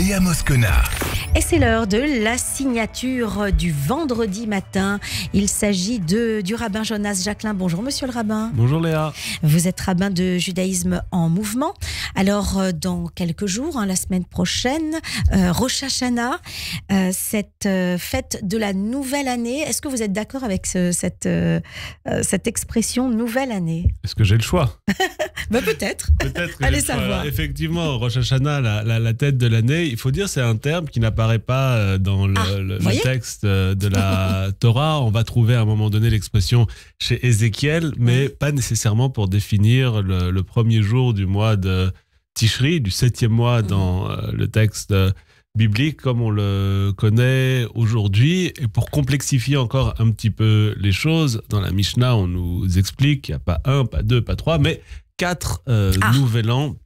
Léa Moscona. Et c'est l'heure de la signature du vendredi matin. Il s'agit du rabbin Jonas Jacquelin. Bonjour monsieur le rabbin. Bonjour Léa. Vous êtes rabbin de judaïsme en mouvement. Alors dans quelques jours, la semaine prochaine, Rosh Hashanah, cette fête de la nouvelle année. Est-ce que vous êtes d'accord avec cette expression nouvelle année? Est-ce que j'ai le choix? Peut-être. Peut-être. Allez savoir. Effectivement, Rosh Hashanah, la tête de l'année, il faut dire c'est un terme qui n'apparaît pas dans le texte de la Torah. On va trouver à un moment donné l'expression chez Ézéchiel, mais pas nécessairement pour définir le premier jour du mois de Tishri, du 7e mois dans le texte biblique comme on le connaît aujourd'hui. Et pour complexifier encore un petit peu les choses, dans la Mishnah, on nous explique qu'il n'y a pas un, pas deux, pas trois, mais 4 nouvel an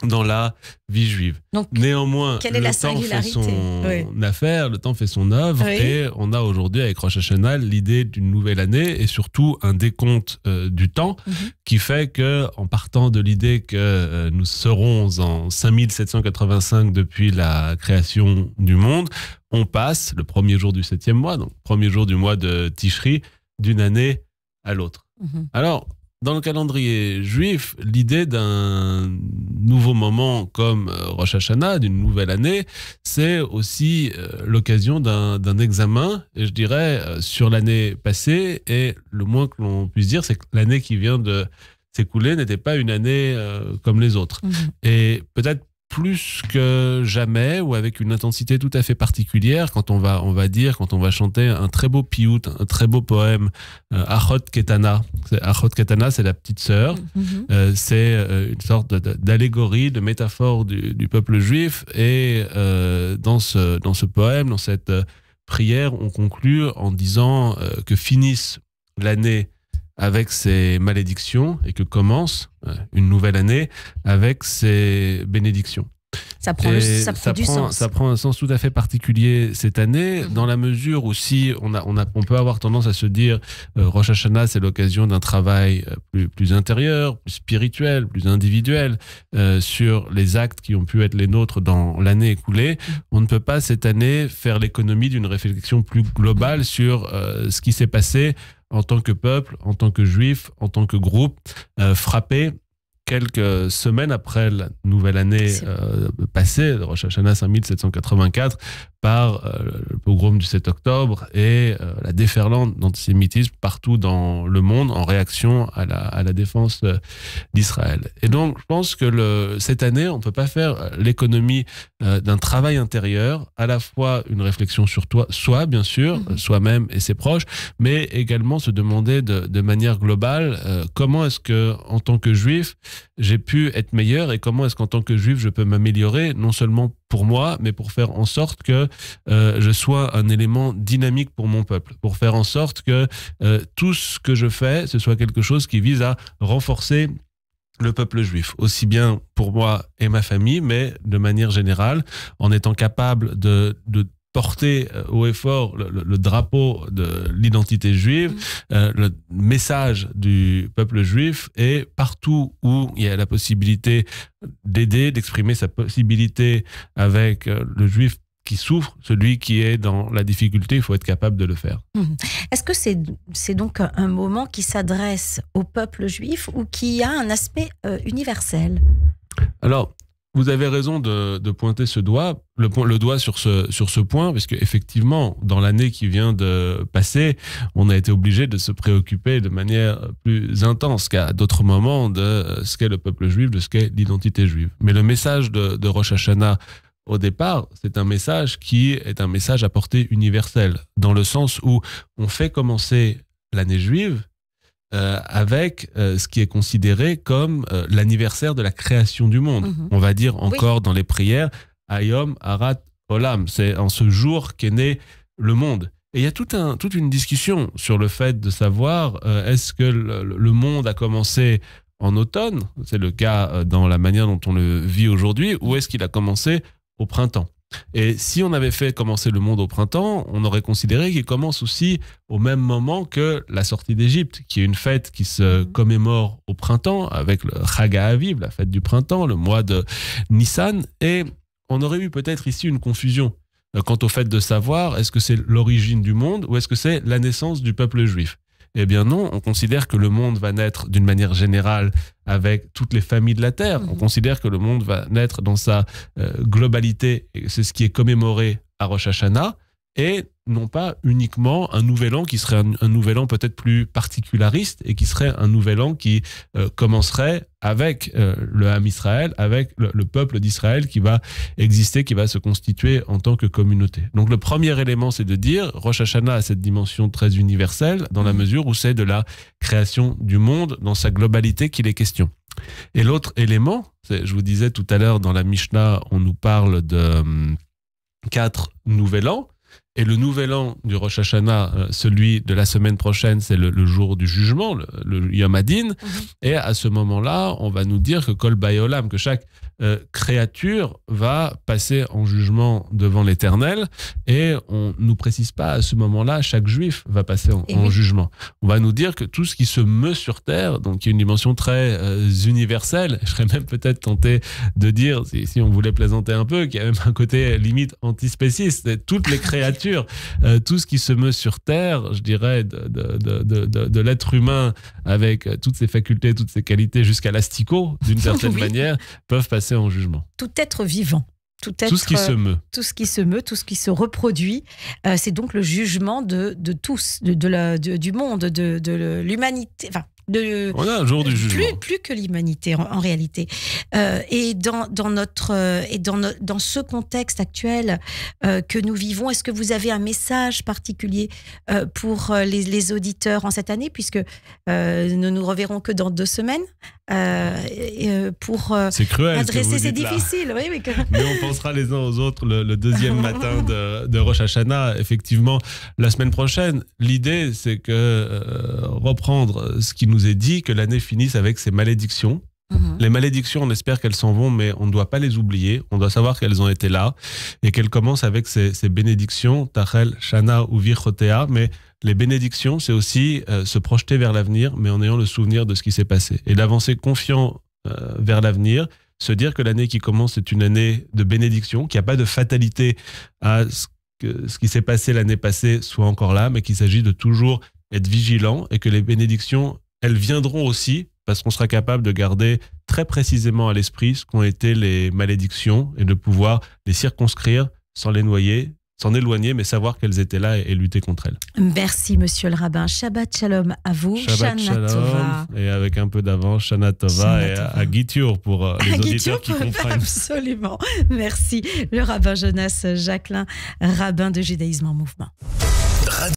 dans la vie juive. Donc, néanmoins, quelle est la singularité? Le temps fait son affaire, le temps fait son œuvre, et on a aujourd'hui avec Rosh Hashanah l'idée d'une nouvelle année et surtout un décompte du temps qui fait que, en partant de l'idée que nous serons en 5785 depuis la création du monde, on passe le premier jour du 7e mois, donc premier jour du mois de Tishri, d'une année à l'autre. Alors, dans le calendrier juif, l'idée d'un nouveau moment comme Rosh Hashanah, d'une nouvelle année, c'est aussi l'occasion d'un examen, et je dirais, sur l'année passée. Et le moins que l'on puisse dire, c'est que l'année qui vient de s'écouler n'était pas une année comme les autres. Et peut-être plus que jamais, ou avec une intensité tout à fait particulière, quand on va chanter un très beau piout, un très beau poème, Achot Ketana. Achot Ketana, c'est la petite sœur. C'est une sorte d'allégorie, de métaphore du peuple juif. Et dans ce poème, dans cette prière, on conclut en disant que finisse l'année avec ses malédictions et que commence une nouvelle année avec ses bénédictions. Ça prend du sens. Ça prend un sens tout à fait particulier cette année, dans la mesure où si on peut avoir tendance à se dire Rosh Hashanah, c'est l'occasion d'un travail plus intérieur, plus spirituel, plus individuel sur les actes qui ont pu être les nôtres dans l'année écoulée. On ne peut pas cette année faire l'économie d'une réflexion plus globale sur ce qui s'est passé en tant que peuple, en tant que juif, en tant que groupe, frappé quelques semaines après la nouvelle année passée, Rosh Hashanah 5784, par le pogrom du 7 octobre et la déferlante d'antisémitisme partout dans le monde en réaction à la défense d'Israël. Et donc, je pense que cette année, on ne peut pas faire l'économie d'un travail intérieur, à la fois une réflexion sur soi, bien sûr, soi-même et ses proches, mais également se demander de manière globale comment est-ce que, en tant que juif, j'ai pu être meilleur et comment est-ce qu'en tant que juif, je peux m'améliorer, non seulement pour moi, mais pour faire en sorte que je sois un élément dynamique pour mon peuple, pour faire en sorte que tout ce que je fais, ce soit quelque chose qui vise à renforcer le peuple juif, aussi bien pour moi et ma famille, mais de manière générale, en étant capable de porter haut et fort le drapeau de l'identité juive, le message du peuple juif, et partout où il y a la possibilité d'aider, d'exprimer sa possibilité avec le juif qui souffre, celui qui est dans la difficulté, il faut être capable de le faire. Est-ce que c'est donc un moment qui s'adresse au peuple juif ou qui a un aspect universel? Alors, vous avez raison de pointer le doigt sur ce point, parce qu'effectivement, dans l'année qui vient de passer, on a été obligé de se préoccuper de manière plus intense qu'à d'autres moments de ce qu'est le peuple juif, de ce qu'est l'identité juive. Mais le message de Rosh Hashanah, au départ, c'est un message qui est un message à portée universelle, dans le sens où on fait commencer l'année juive avec ce qui est considéré comme l'anniversaire de la création du monde. On va dire encore dans les prières, Hayom Harat Olam, c'est en ce jour qu'est né le monde. Et il y a toute une discussion sur le fait de savoir est-ce que le monde a commencé en automne, c'est le cas dans la manière dont on le vit aujourd'hui, ou est-ce qu'il a commencé au printemps? Et si on avait fait commencer le monde au printemps, on aurait considéré qu'il commence aussi au même moment que la sortie d'Égypte, qui est une fête qui se commémore au printemps, avec le Chag HaAviv, la fête du printemps, le mois de Nissan. Et on aurait eu peut-être ici une confusion quant au fait de savoir est-ce que c'est l'origine du monde ou est-ce que c'est la naissance du peuple juif. Eh bien non, on considère que le monde va naître d'une manière générale avec toutes les familles de la terre. On considère que le monde va naître dans sa globalité, et c'est ce qui est commémoré à Rosh Hashanah, et non pas uniquement un nouvel an qui serait un nouvel an peut-être plus particulariste et qui serait un nouvel an qui commencerait avec le Ham Israël, avec le peuple d'Israël qui va exister, qui va se constituer en tant que communauté. Donc le premier élément, c'est de dire Rosh Hashanah a cette dimension très universelle dans la mesure où c'est de la création du monde dans sa globalité qu'il est question. Et l'autre élément, je vous disais tout à l'heure dans la Mishnah, on nous parle de 4 nouvel an. Et le nouvel an du Rosh Hashanah, celui de la semaine prochaine, c'est le jour du jugement, le Yom Hadin. Et à ce moment-là, on va nous dire que Kol Bayolam, que chaque créature va passer en jugement devant l'Éternel. Et on ne nous précise pas à ce moment-là, chaque juif va passer en jugement. On va nous dire que tout ce qui se meut sur terre, donc il y a une dimension très universelle, je serais même peut-être tenté de dire, si on voulait plaisanter un peu, qu'il y a même un côté limite antispéciste, toutes les créatures, tout ce qui se meut sur terre, je dirais, de l'être humain avec toutes ses facultés, toutes ses qualités, jusqu'à l'asticot, d'une certaine manière, peuvent passer en jugement. Tout être vivant. Tout ce qui se meut. Tout ce qui se meut, tout ce qui se reproduit. C'est donc le jugement de tous, du monde, de l'humanité. Enfin, on a un jour du jugement. Plus que l'humanité en réalité. Et dans ce contexte actuel que nous vivons, est-ce que vous avez un message particulier pour les auditeurs en cette année, puisque nous nous reverrons que dans 2 semaines pour c'est cruel, adresser, c'est difficile. Oui, mais on pensera les uns aux autres le deuxième matin de Rosh Hashanah. Effectivement, la semaine prochaine, l'idée c'est que reprendre ce qui nous est dit, que l'année finisse avec ses malédictions. Les malédictions, on espère qu'elles s'en vont, mais on ne doit pas les oublier. On doit savoir qu'elles ont été là et qu'elles commencent avec ces bénédictions, Tachel, Shana ou Virchotea. Mais les bénédictions, c'est aussi se projeter vers l'avenir, mais en ayant le souvenir de ce qui s'est passé. Et d'avancer confiant vers l'avenir, se dire que l'année qui commence est une année de bénédiction, qu'il n'y a pas de fatalité à ce qui s'est passé l'année passée soit encore là, mais qu'il s'agit de toujours être vigilant et que les bénédictions, elles viendront aussi parce qu'on sera capable de garder très précisément à l'esprit ce qu'ont été les malédictions et de pouvoir les circonscrire sans les noyer, s'en éloigner, mais savoir qu'elles étaient là et lutter contre elles. Merci, monsieur le rabbin. Shabbat shalom à vous. Shabbat shalom. Et avec un peu d'avance, Shana Tova et à Gittur pour les auditeurs qui comprennent. Absolument. Merci. Le rabbin Jonas Jacquelin, rabbin de Judaïsme en mouvement.